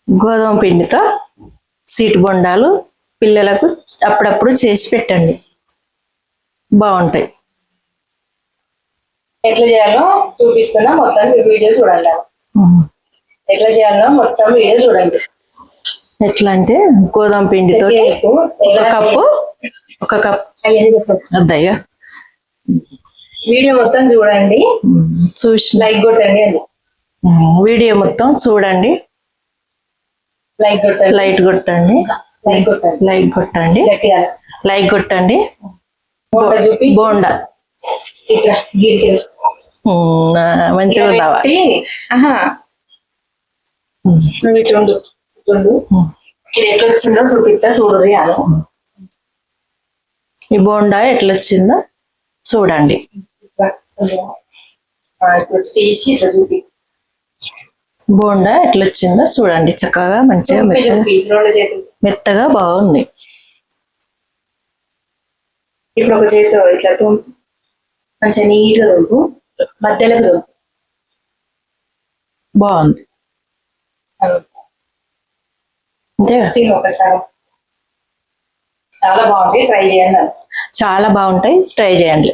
గోధుమ పిండితో సీటు బొండాలు పిల్లలకు అప్పుడప్పుడు చేసి పెట్టండి, బాగుంటాయి. ఎట్లా చేయాలో చూపిస్తున్నా, మొత్తం వీడియో చూడండి. ఎట్లా చేయాలో మొత్తం వీడియో చూడండి. ఎట్లా అంటే గోధుమ పిండితో ఒక కప్పు అద్దయ్యా వీడియో మొత్తం చూడండి, చూసి లైక్ కొట్టండి. అది వీడియో మొత్తం చూడండి, లైక్ కొట్టండి, లైక్ కొట్టండి, లైక్ కొట్టండి, లైక్ కొట్టండి. చూపి బోండా ఇట్లా మంచిగా ఉందావా? ఇది ఎట్లా వచ్చిందో చూపిస్తా, చూడదు. ఈ బోండా ఎట్లా వచ్చిందో చూడండి. తీసి ఇట్లా చూపి, బోండా ఎట్లా వచ్చిందో చూడండి. చక్కగా మంచిగా మెత్తగా బాగుంది. ఇప్పుడు ఒక చేతితో ఇట్లా మంచిగా నీట్గా తుంపు, మధ్యలో తుంపు. బాగుంది అంతేగా? ఒకసారి చాలా బాగుంటాయి, ట్రై చేయండి. చాలా బాగుంటాయి, ట్రై చేయండి.